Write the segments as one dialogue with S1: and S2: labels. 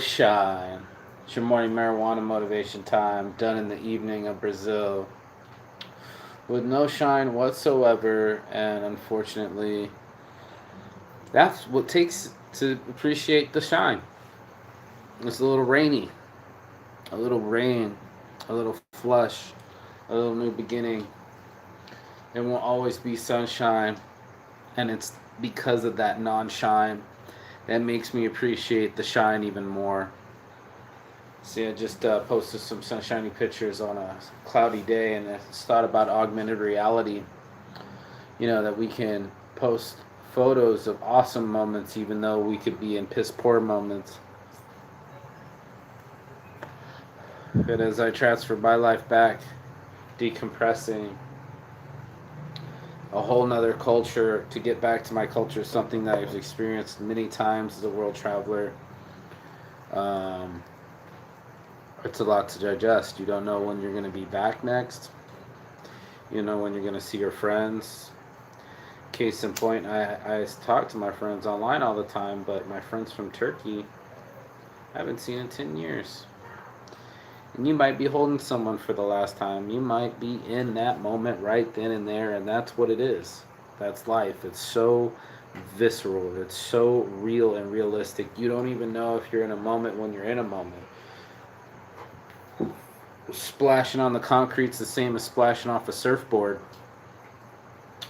S1: shine. It's your morning marijuana motivation time, done in the evening of Brazil, with no shine whatsoever, and unfortunately, that's what it takes to appreciate the shine. It's a little rainy, a little rain, a little flush, a little new beginning. It won't always be sunshine, and it's because of that non shine that makes me appreciate the shine even more. See, I just posted some sunshiny pictures on a cloudy day, and I thought about augmented reality. You know, that we can post photos of awesome moments, even though we could be in piss poor moments. But as I transfer my life back, decompressing, a whole nother culture, to get back to my culture, something that I've experienced many times as a world traveler. Um, it's a lot to digest. You don't know when you're going to be back next. You know when you're going to see your friends. Case in point, I talk to my friends online all the time, but my friends from Turkey, I haven't seen in 10 years. And you might be holding someone for the last time. You might be in that moment right then and there, and that's what it is. That's life. It's so visceral. It's so real and realistic. You don't even know if you're in a moment when you're in a moment. Splashing on the concrete's the same as splashing off a surfboard.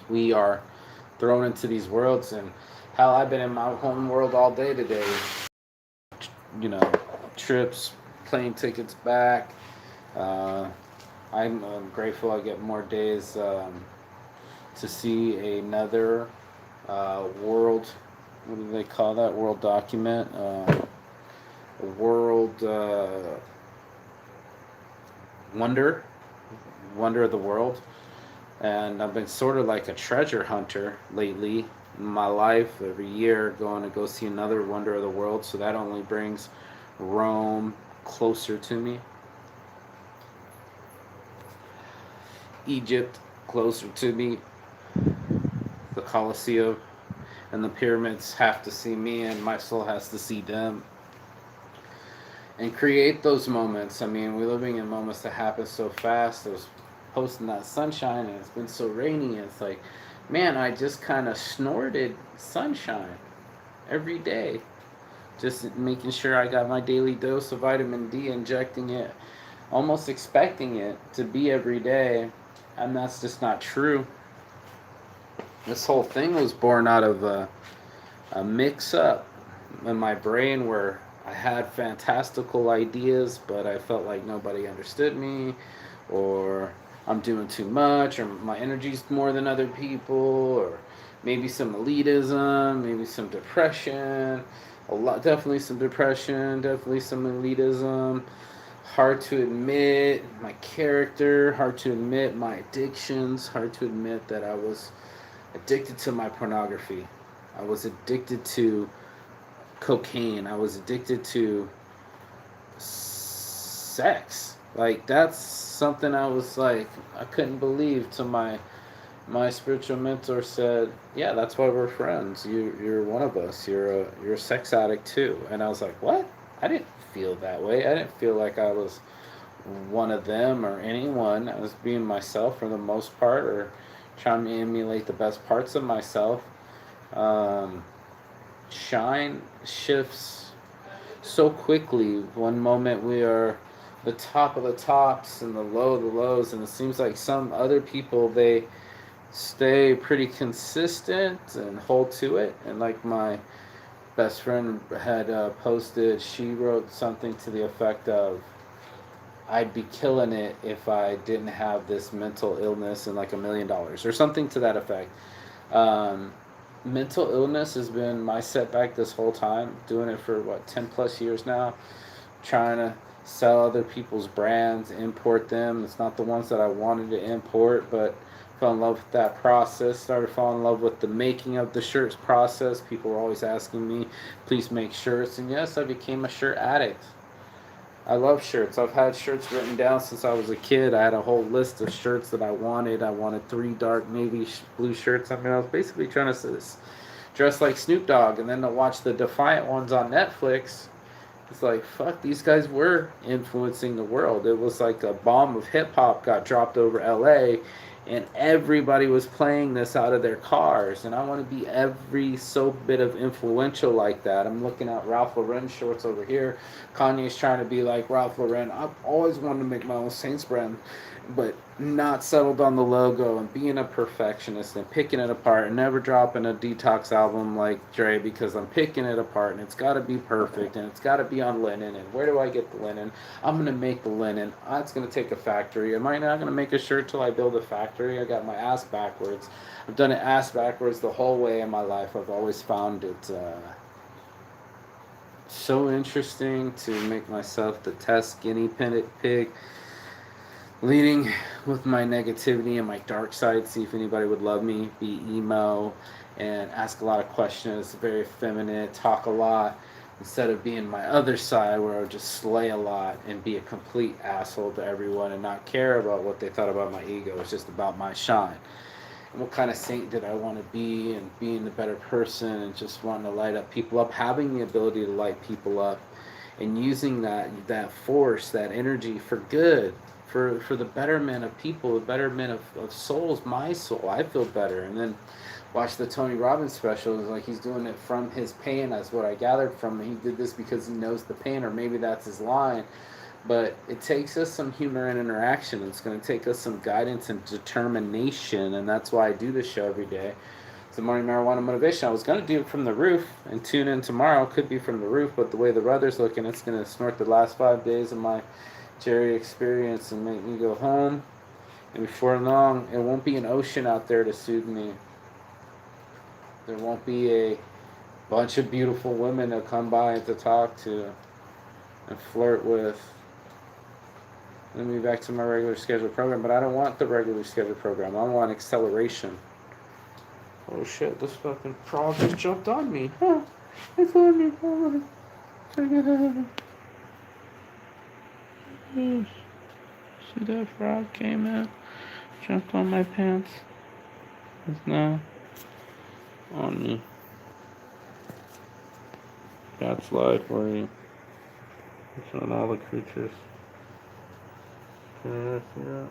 S1: We are thrown into these worlds, and hell, I've been in my home world all day today. You know, trips, plane tickets back. Uh, I'm grateful I get more days to see another world. What do they call that? World document. World wonder. Wonder of the world. And I've been sort of like a treasure hunter lately in my life. Every year, going to go see another wonder of the world. So that only brings Rome closer to me. Egypt closer to me. The Colosseum and the pyramids have to see me, and my soul has to see them. And create those moments. I mean, we're living in moments that happen so fast. I was posting that sunshine, and it's been so rainy. And it's like, man, I just kind of snorted sunshine every day. Just making sure I got my daily dose of vitamin D, injecting it, almost expecting it to be every day. And that's just not true. This whole thing was born out of a mix up in my brain where I had fantastical ideas, but I felt like nobody understood me, or I'm doing too much, or my energy's more than other people, or maybe some elitism, maybe some depression. A lot, definitely some depression, definitely some elitism. Hard to admit my character, hard to admit my addictions, hard to admit that I was addicted to my pornography. I was addicted to cocaine. I was addicted to sex. Like, that's something I was like, I couldn't believe. To my spiritual mentor said, yeah, that's why we're friends. You're one of us. You're a sex addict too. And I was like, what? I didn't feel that way. I didn't feel like I was one of them or anyone. I was being myself for the most part, or trying to emulate the best parts of myself. Um, Shine shifts so quickly. One moment we are the top of the tops and the low of the lows, and it seems like some other people, they stay pretty consistent and hold to it. And like my best friend had posted, she wrote something to the effect of, I'd be killing it if I didn't have this mental illness and like $1 million, or something to that effect. Um, Mental illness has been my setback this whole time, doing it for what, 10 plus years now, trying to sell other people's brands, import them. It's not the ones that I wanted to import, but fell in love with that process, started falling in love with the making of the shirts process. People were always asking me, please make shirts, and yes, I became a shirt addict. I love shirts. I've had shirts written down since I was a kid. I had a whole list of shirts that I wanted. I wanted 3 dark navy blue shirts. I mean, I was basically trying to dress like Snoop Dogg, and then to watch the Defiant ones on Netflix. It's like, fuck, these guys were influencing the world. It was like a bomb of hip hop got dropped over LA, and everybody was playing this out of their cars. And I want to be every so bit of influential like that. I'm looking at Ralph Lauren shorts over here. Kanye's trying to be like Ralph Lauren. I've always wanted to make my own Saints brand, but not settled on the logo and being a perfectionist and picking it apart and never dropping a detox album like Dre because I'm picking it apart and it's got to be perfect and it's got to be on linen. And where do I get the linen? I'm going to make the linen. It's going to take a factory. Am I not going to make a shirt till I build a factory? I got my ass backwards. I've done it ass backwards the whole way in my life. I've always found it so interesting to make myself the test guinea pig, leading with my negativity and my dark side, see if anybody would love me, be emo, and ask a lot of questions, very effeminate, talk a lot, instead of being my other side where I would just slay a lot and be a complete asshole to everyone and not care about what they thought about my ego. It's just about my shine. And what kind of saint did I want to be, and being a better person and just wanting to light up people up, having the ability to light people up and using that force, that energy for good, for the betterment of people, the betterment of souls, my soul. I feel better. And then watch the Tony Robbins special. It's like he's doing it from his pain. That's what I gathered from him. He did this because he knows the pain, or maybe that's his line. But it takes us some humor and interaction. It's going to take us some guidance and determination. And that's why I do this show every day. It's the Morning Marijuana Motivation. I was going to do it from the roof and tune in tomorrow. Could be from the roof, but the way the weather's looking, it's going to snort the last 5 days of my Jerry experience and make me go home. And before long, it won't be an ocean out there to soothe me. There won't be a bunch of beautiful women to come by and to talk to and flirt with. Let me back to my regular scheduled program, but I don't want the regular scheduled program. I want acceleration. Oh shit, this fucking frog just jumped on me. Huh, it's on me. See that frog came in, jumped on my pants. It's now on me. That's life for you. It's on all the creatures. Can you see that?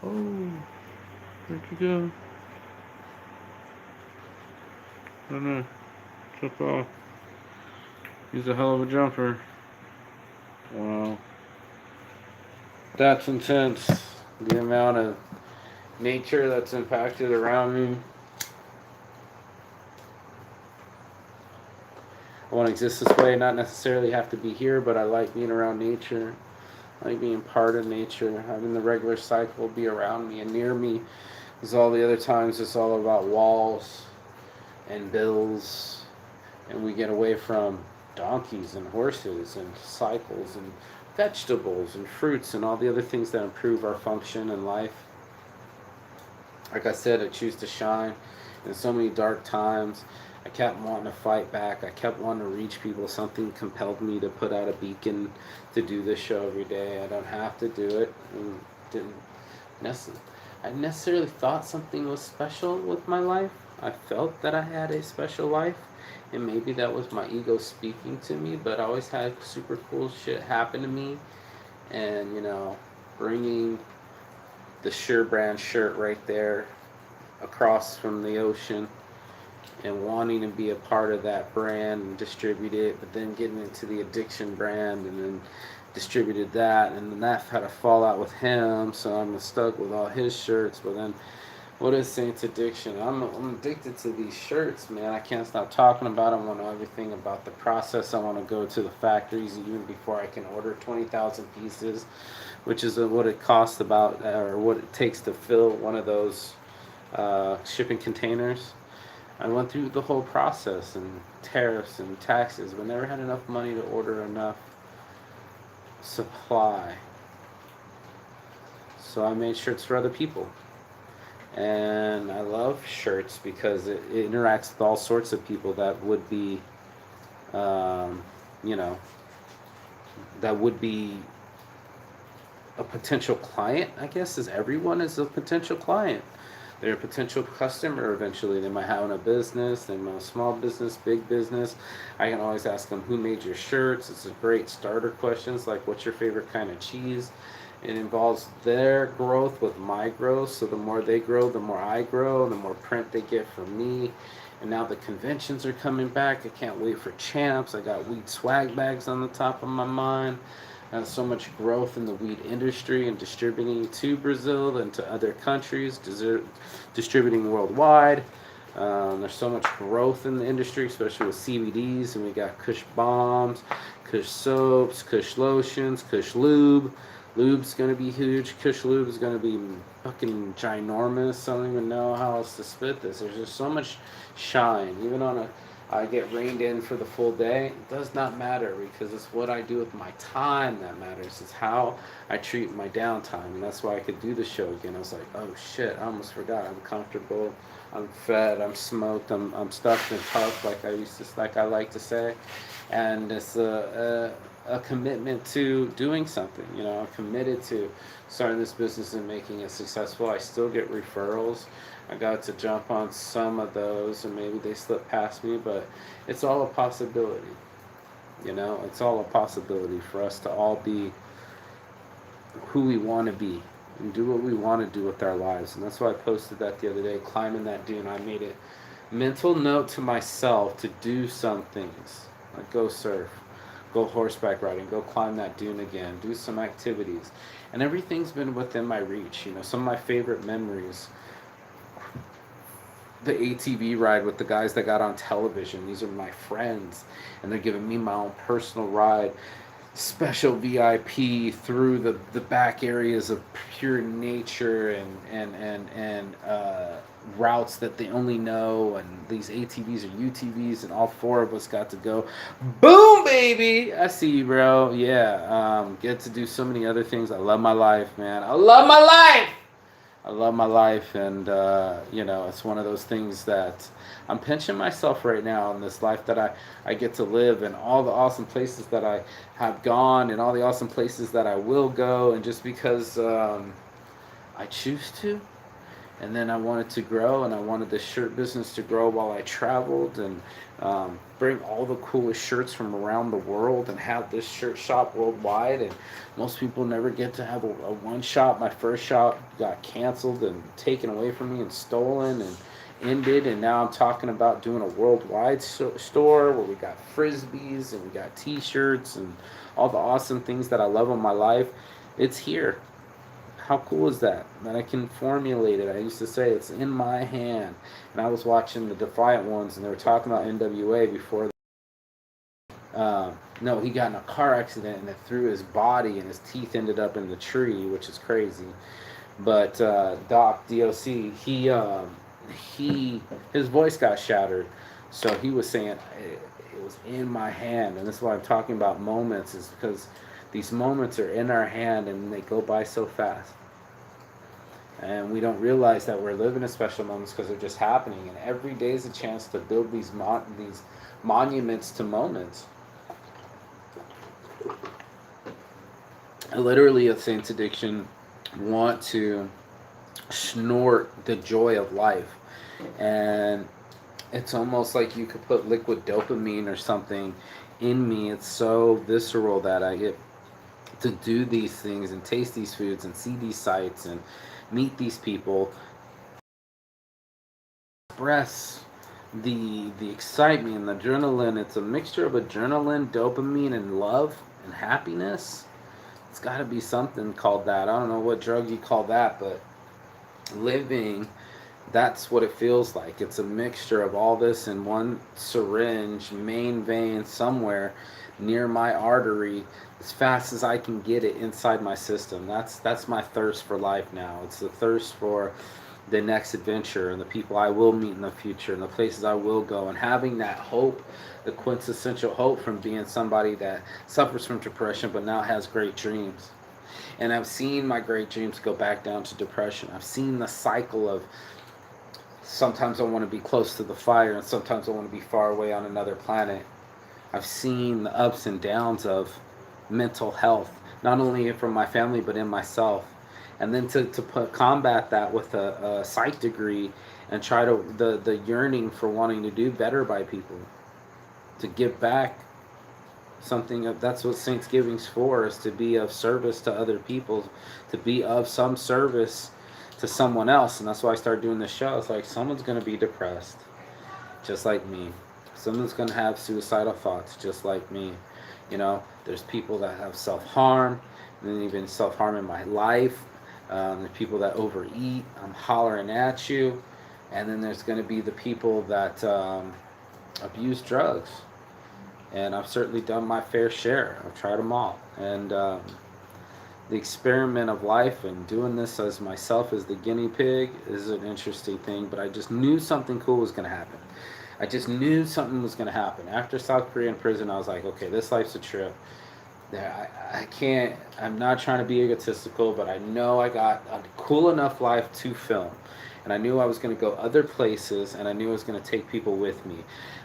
S1: Oh, where'd you go? I don't know. Jump off. He's a hell of a jumper. Wow. That's intense. The amount of nature that's impacted around me. I want to exist this way, not necessarily have to be here, but I like being around nature. I like being part of nature, having the regular cycle be around me and near me. Because all the other times it's all about walls and bills, and we get away from donkeys and horses and cycles and vegetables and fruits and all the other things that improve our function in life. Like I said, I choose to shine in so many dark times. I kept wanting to fight back. I kept wanting to reach people. Something compelled me to put out a beacon to do this show every day. I don't have to do it. And I necessarily thought something was special with my life. I felt that I had a special life, and maybe that was my ego speaking to me, but I always had super cool shit happen to me. And, bringing the Sure Brand shirt right there across from the ocean and wanting to be a part of that brand and distribute it, but then getting into the addiction brand and then distributed that, and then that had a fallout with him, so I'm stuck with all his shirts. But then what is Saint's addiction? I'm addicted to these shirts, man. I can't stop talking about them. I want to know everything about the process. I want to go to the factories even before I can order 20,000 pieces, which is what it costs about, or what it takes to fill one of those shipping containers. I went through the whole process and tariffs and taxes, but never had enough money to order enough supply. So I made shirts for other people. And I love shirts because it interacts with all sorts of people that would be, that would be a potential client, I guess, as everyone is a potential client. They're a potential customer eventually. They might have a business, they might have a small business, big business. I can always ask them, who made your shirts? It's a great starter questions, like what's your favorite kind of cheese? It involves their growth with my growth. So the more they grow, the more I grow, the more print they get from me. And now the conventions are coming back. I can't wait for champs. I got weed swag bags on the top of my mind. So much growth in the weed industry and distributing to Brazil and to other countries, distributing worldwide. There's so much growth in the industry, especially with CBDs, and we got Kush bombs, Kush soaps, Kush lotions, Kush lube. Lube's gonna be huge. Kush lube is gonna be fucking ginormous. I don't even know how else to spit this. There's just so much shine. Even on a, I get reined in for the full day. It does not matter because it's what I do with my time that matters. It's how I treat my downtime, and that's why I could do the show again. I was like, oh shit, I almost forgot. I'm comfortable. I'm fed. I'm smoked. I'm stuffed and puffed, like I like to say, and it's a commitment to doing something. You know, I'm committed to starting this business and making it successful. I still get referrals. I got to jump on some of those, and maybe they slip past me, but it's all a possibility. You know, it's all a possibility for us to all be who we want to be and do what we want to do with our lives. And that's why I posted that the other day, climbing that dune. I made it mental note to myself to do some things, like go surf, go horseback riding, go climb that dune again, do some activities. And everything's been within my reach. You know, some of my favorite memories, the ATV ride with the guys that got on television. These are my friends, and they're giving me my own personal ride, special VIP through the back areas of pure nature and routes that they only know. And these ATVs are UTVs, and all four of us got to go. Boom, baby! I see you, bro. Yeah, get to do so many other things. I love my life, man. I love my life. I love my life, and you know, it's one of those things that I'm pinching myself right now in this life that I get to live, and all the awesome places that I have gone, and all the awesome places that I will go, and just because I choose to, and then I wanted to grow, and I wanted the shirt business to grow while I traveled, and bring all the coolest shirts from around the world, and have this shirt shop worldwide. And most people never get to have a one shop. My first shop got canceled and taken away from me and stolen and ended, and now I'm talking about doing a worldwide store where we got frisbees and we got t-shirts and all the awesome things that I love in my life. It's here. How cool is that? That I can formulate it. I used to say it's in my hand. And I was watching the Defiant Ones, and they were talking about NWA before. No, he got in a car accident, and it threw his body, and his teeth ended up in the tree, which is crazy. But DOC, his voice got shattered, so he was saying it was in my hand, and that's why I'm talking about moments, is because these moments are in our hand, and they go by so fast. And we don't realize that we're living in special moments because they're just happening. And every day is a chance to build these monuments to moments. I literally, at Saints Addiction, want to snort the joy of life. And it's almost like you could put liquid dopamine or something in me. It's so visceral that I get to do these things and taste these foods and see these sights and meet these people, express the excitement and the adrenaline. It's a mixture of adrenaline, dopamine, and love and happiness. It's got to be something called that. I don't know what drug you call that, but living, that's what it feels like. It's a mixture of all this in one syringe, main vein somewhere near my artery, as fast as I can get it inside my system. That's my thirst for life now. It's the thirst for the next adventure and the people I will meet in the future and the places I will go, and having that hope, the quintessential hope from being somebody that suffers from depression but now has great dreams. And I've seen my great dreams go back down to depression. I've seen the cycle of sometimes I want to be close to the fire and sometimes I want to be far away on another planet. I've seen the ups and downs of mental health, not only from my family but in myself. and then combat that with a psych degree and try to the yearning for wanting to do better by people, to give back something that's what Thanksgiving's for, is to be of service to other people, to be of some service to someone else. And that's why I started doing this show. It's like someone's going to be depressed just like me, someone's going to have suicidal thoughts just like me. There's people that have self-harm, and then even self-harm in my life. There's people that overeat, I'm hollering at you. And then there's going to be the people that abuse drugs, and I've certainly done my fair share. I've tried them all, and the experiment of life and doing this as myself as the guinea pig is an interesting thing. But I just knew something cool was going to happen. I just knew something was going to happen. After South Korea in prison, I was like, okay, this life's a trip. I can't, I'm not trying to be egotistical, but I know I got a cool enough life to film. And I knew I was going to go other places, and I knew I was going to take people with me.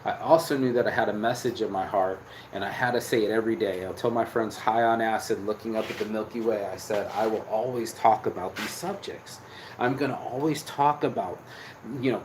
S1: I also knew that I had a message in my heart, and I had to say it every day. I told my friends high on acid, looking up at the Milky Way, I said, I will always talk about these subjects. I'm going to always talk about,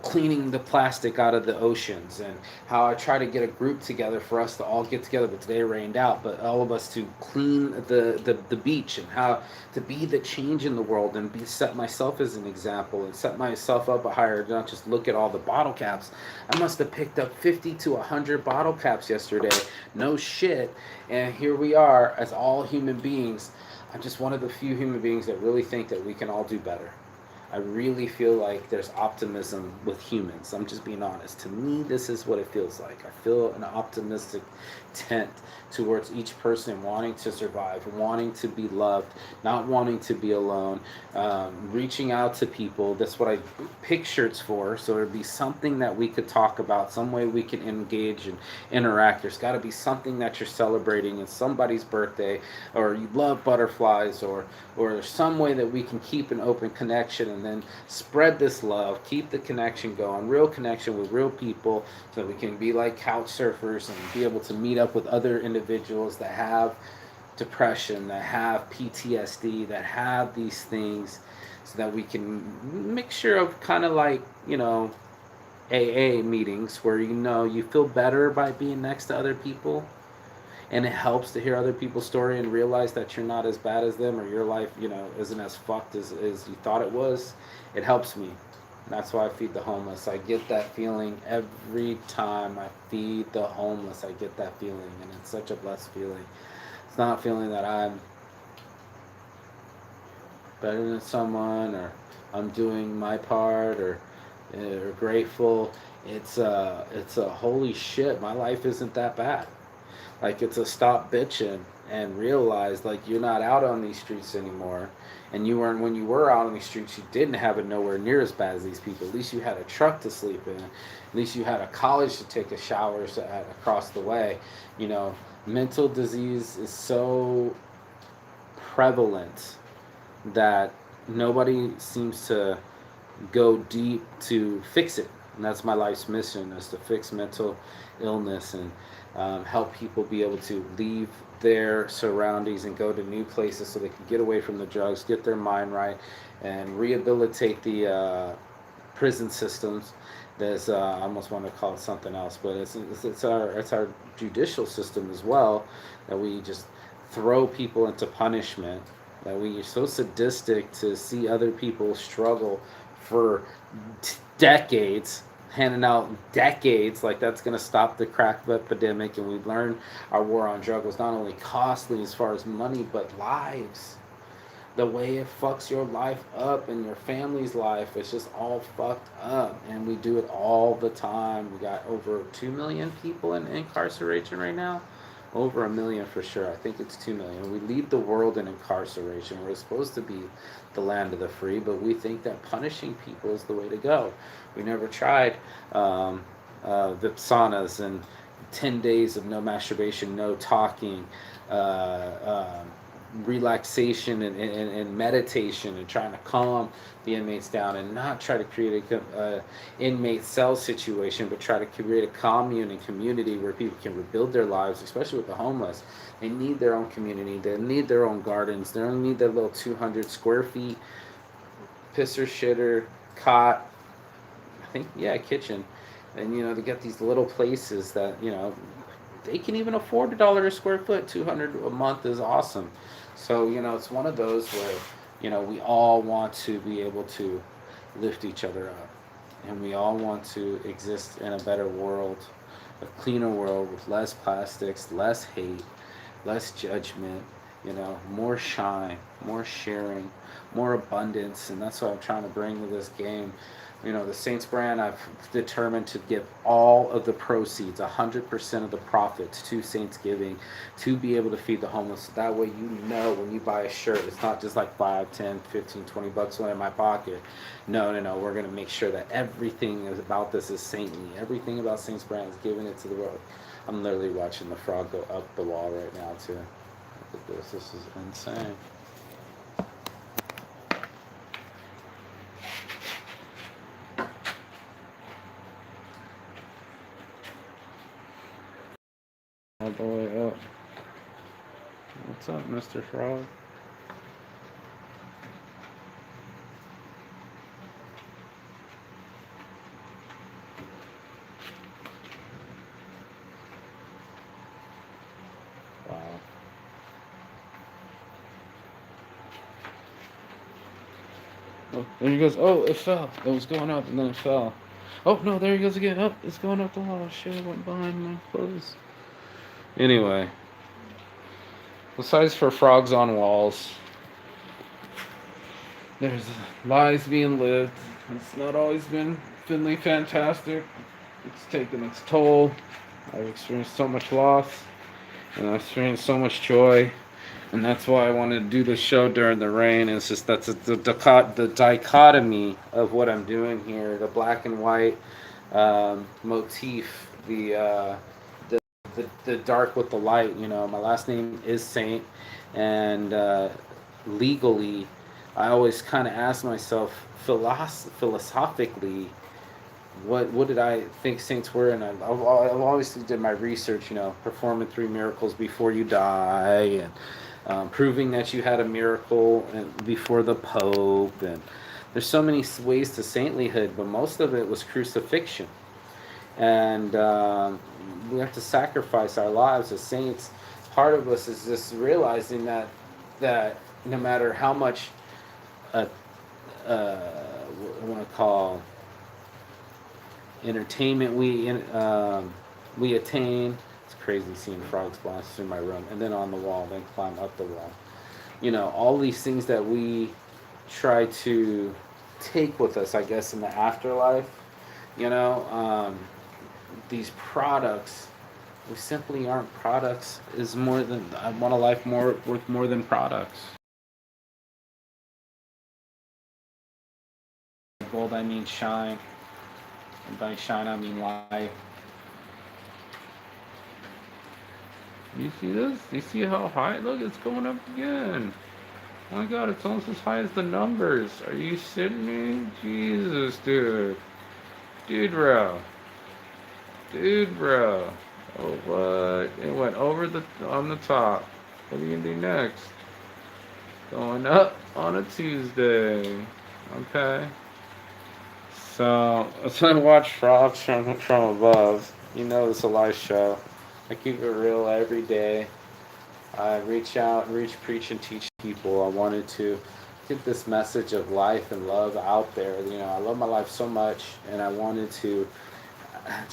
S1: cleaning the plastic out of the oceans, and how I try to get a group together for us to all get together, but today it rained out, but all of us to clean the beach, and how to be the change in the world, and set myself as an example, and set myself up higher, not just look at all the bottle caps. I must have picked up 50 to 100 bottle caps yesterday. No shit. And here we are as all human beings. I'm just one of the few human beings that really think that we can all do better. I really feel like there's optimism with humans. I'm just being honest. To me, this is what it feels like. I feel an optimistic tent towards each person wanting to survive, wanting to be loved, not wanting to be alone, reaching out to people. That's what I pick shirts for. So there'd be something that we could talk about, some way we can engage and interact. There's got to be something that you're celebrating. It's somebody's birthday, or you love butterflies, or some way that we can keep an open connection, and then spread this love, keep the connection going, real connection with real people, so that we can be like couch surfers and be able to meet up with other individuals that have depression, that have PTSD, that have these things, so that we can mixture of kind of like, AA meetings where you feel better by being next to other people, and it helps to hear other people's story and realize that you're not as bad as them, or your life, isn't as fucked as you thought it was. It helps me. And that's why I feed the homeless. I get that feeling every time I feed the homeless. I get that feeling, and it's such a blessed feeling. It's not a feeling that I'm better than someone, or I'm doing my part, or grateful. It's a holy shit, my life isn't that bad. Like, it's a stop bitching and realize, like, you're not out on these streets anymore. And you weren't, when you were out on these streets, you didn't have it nowhere near as bad as these people. At least you had a truck to sleep in. At least you had a college to take a shower at across the way. Mental disease is so prevalent that nobody seems to go deep to fix it. And that's my life's mission, is to fix mental illness, and help people be able to leave their surroundings and go to new places so they can get away from the drugs, get their mind right, and rehabilitate the prison systems. There's I almost want to call it something else, but it's our judicial system as well, that we just throw people into punishment, that we are so sadistic to see other people struggle for decades, handing out decades, like that's going to stop the crack epidemic. And we've learned our war on drugs was not only costly as far as money, but lives. The way it fucks your life up and your family's life, it's just all fucked up. And we do it all the time. We got over 2 million people in incarceration right now. Over 1 million for sure. I think it's 2 million. We lead the world in incarceration. We're supposed to be the land of the free, but we think that punishing people is the way to go. We never tried Vipsanas and 10 days of no masturbation, no talking, relaxation and meditation and trying to calm the inmates down and not try to create a inmate cell situation, but try to create a commune and community where people can rebuild their lives, especially with the homeless. They need their own community. They need their own gardens. They don't need their little 200 square feet pisser shitter cot. I think, yeah, kitchen. And they get these little places that they can even afford $1 a square foot. 200 a month is awesome. So it's one of those where we all want to be able to lift each other up, and we all want to exist in a better world, a cleaner world with less plastics, less hate, less judgment, more shine, more sharing, more abundance. And that's what I'm trying to bring to this game. The Saints brand, I've determined to give all of the proceeds, 100% of the profits to Saints Giving, to be able to feed the homeless. That way when you buy a shirt, it's not just like 5, 10, 15, 20 bucks in my pocket. No. We're going to make sure that everything about this is saintly. Everything about Saints brand is giving it to the world. I'm literally watching the frog go up the wall right now, too. Look at this. This is insane. All the way up. What's up, Mr. Frog? Wow. Oh, there he goes. Oh, it fell. It was going up and then it fell. Oh, no, there he goes again. Oh, it's going up the wall. Shit, I went behind my clothes. Anyway. Besides for frogs on walls, there's lives being lived. It's not always been finally fantastic. It's taken its toll. I've experienced so much loss, and I've experienced so much joy, and that's why I wanted to do the show during the rain. It's just that's the dichotomy of what I'm doing here, the black and white motif, the dark with the light. My last name is Saint, and legally, I always kind of ask myself philosophically, what did I think saints were, and I've always did my research. Performing 3 miracles before you die, and proving that you had a miracle before the Pope, and there's so many ways to saintlyhood, but most of it was crucifixion. And we have to sacrifice our lives as saints. Part of us is just realizing that no matter how much I want to call entertainment we attain. It's crazy seeing frogs flying through my room, and then on the wall, then climb up the wall. All these things that we try to take with us, I guess, in the afterlife. These products, we simply aren't products. Is more than I want a life worth more than products. Gold, I mean shine. And by shine, I mean light. You see this? You see how high? Look, it's going up again. Oh my god, it's almost as high as the numbers. Are you sitting me? Jesus, dude. Dude, bro. Oh, what? It went on the top. What are you gonna do next? Going up on a Tuesday. Okay. So, as I watch frogs from above, it's a live show. I keep it real every day. I reach out, preach, and teach people. I wanted to get this message of life and love out there. I love my life so much, and I wanted to I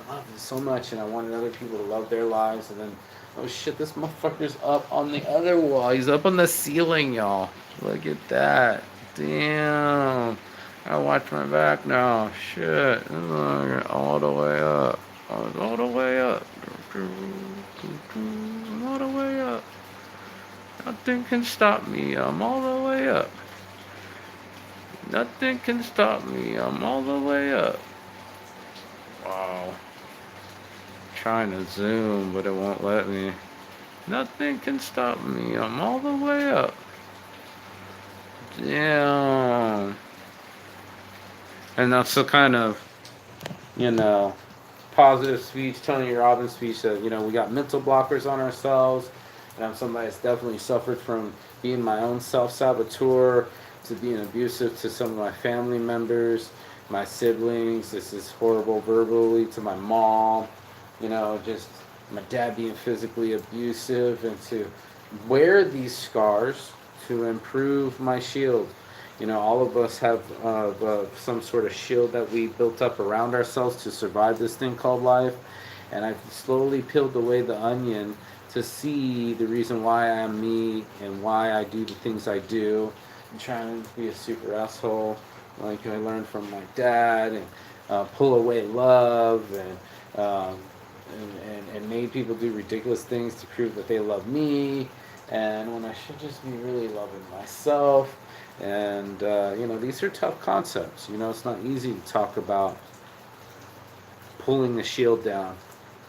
S1: love it so much, and I wanted other people to love their lives. And then, oh shit, this motherfucker's up on the other wall. He's up on the ceiling, y'all. Look at that. Damn. I watch my back now. Shit. All the way up. All the way up. All the way up. Nothing can stop me. I'm all the way up. Nothing can stop me. I'm all the way up. Wow. Trying to zoom, but it won't let me. Nothing can stop me. I'm all the way up. Damn. And that's the kind of, you know, positive speech, Tony Robbins speech that, we got mental blockers on ourselves. And I'm somebody that's definitely suffered from being my own self saboteur, to being abusive to some of my family members, my siblings. This is horrible verbally to my mom, just my dad being physically abusive, and to wear these scars to improve my shield. All of us have some sort of shield that we built up around ourselves to survive this thing called life. And I've slowly peeled away the onion to see the reason why I am me and why I do the things I do. I'm trying to be a super asshole, like I learned from my dad, and pull away love, and made people do ridiculous things to prove that they love me, and when I should just be really loving myself. And these are tough concepts. It's not easy to talk about pulling the shield down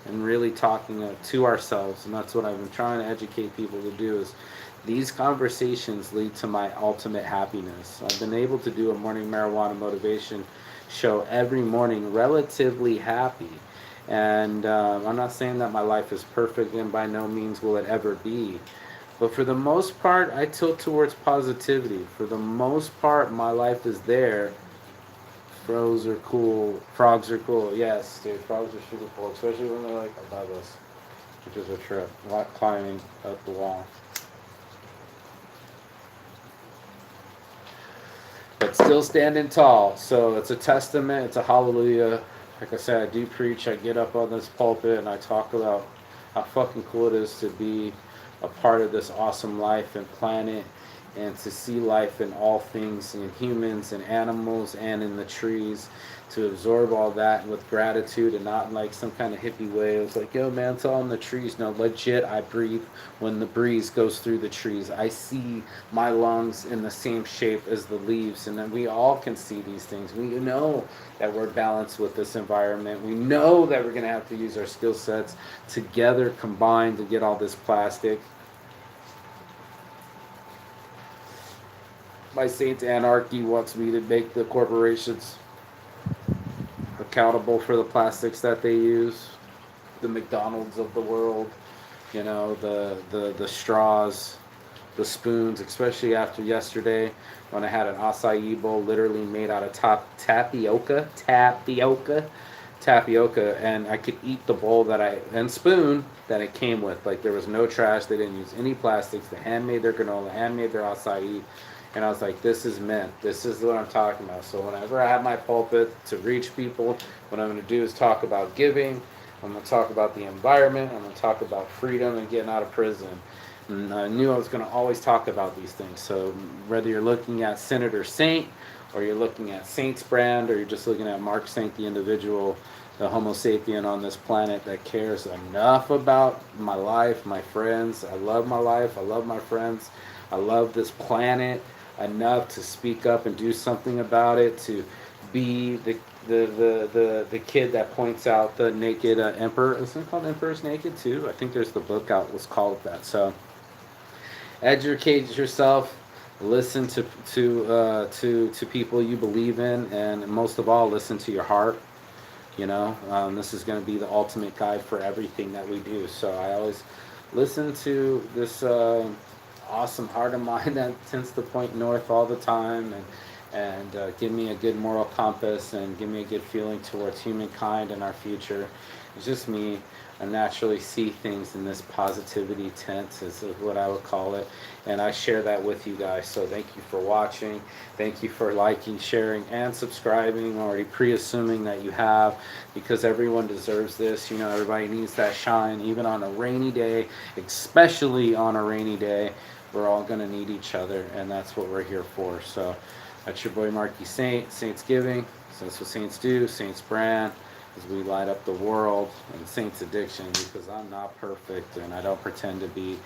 S1: and really talking to ourselves. And that's what I've been trying to educate people to do, is these conversations lead to my ultimate happiness. I've been able to do a morning marijuana motivation show every morning relatively happy. And I'm not saying that my life is perfect, and by no means will it ever be. But for the most part, I tilt towards positivity. For the most part, my life is there. Frogs are cool. Frogs are cool. Yes, dude, frogs are super cool, especially when they're like above us, which is a trip. Climbing up the wall. But still standing tall. So it's a testament. It's a hallelujah. Like I said, I do preach. I get up on this pulpit and I talk about how fucking cool it is to be a part of this awesome life and planet, and to see life in all things, in humans and animals and in the trees, to absorb all that with gratitude, and not in like some kind of hippie way. It was like, yo man, it's all in the trees. No, legit, I breathe when the breeze goes through the trees. I see my lungs in the same shape as the leaves, and then we all can see these things. We know that we're balanced with this environment. We know that we're going to have to use our skill sets together combined to get all this plastic. My Saint Anarchy wants me to make the corporations accountable for the plastics that they use. The McDonald's of the world, the straws, the spoons, especially after yesterday when I had an acai bowl literally made out of tapioca, and I could eat the bowl and spoon that it came with. Like, there was no trash. They didn't use any plastics. They handmade their granola, handmade their acai. And I was like, this is meant. This is what I'm talking about. So whenever I have my pulpit to reach people, what I'm going to do is talk about giving. I'm going to talk about the environment. I'm going to talk about freedom and getting out of prison. And I knew I was going to always talk about these things. So whether you're looking at Senator Saint, or you're looking at Saint's brand, or you're just looking at Mark Saint, the individual, the Homo sapien on this planet that cares enough about my life, my friends. I love my life. I love my friends. I love this planet enough to speak up and do something about it, to be the kid that points out the naked emperor. Isn't it called Emperor's Naked too? I think there's the book out was called that. So educate yourself, listen to people you believe in, and most of all, listen to your heart. This is going to be the ultimate guide for everything that we do. So I always listen to this awesome heart of mine that tends to point north all the time, and give me a good moral compass, and give me a good feeling towards humankind and our future. It's just me. I naturally see things in this positivity tent, is what I would call it, and I share that with you guys. So thank you for watching. Thank you for liking, sharing, and subscribing. I'm already pre-assuming that you have, because everyone deserves this. Everybody needs that shine, even on a rainy day, especially on a rainy day. We're all going to need each other, and that's what we're here for. So that's your boy Marky Saint, Saints Giving. So that's what Saints do, Saints Brand, as we light up the world, and Saints Addiction, because I'm not perfect, and I don't pretend to be,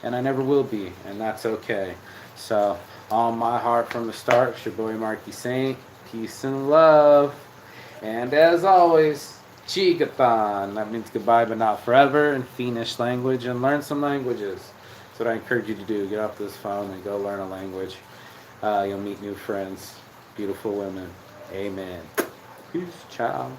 S1: and I never will be, and that's okay. So on my heart from the start, it's your boy Marky Saint. Peace and love. And as always, Chigatan. That means goodbye but not forever in Finnish language, and learn some languages. That's what I encourage you to do. Get off this phone and go learn a language. You'll meet new friends, beautiful women. Amen. Peace. Ciao.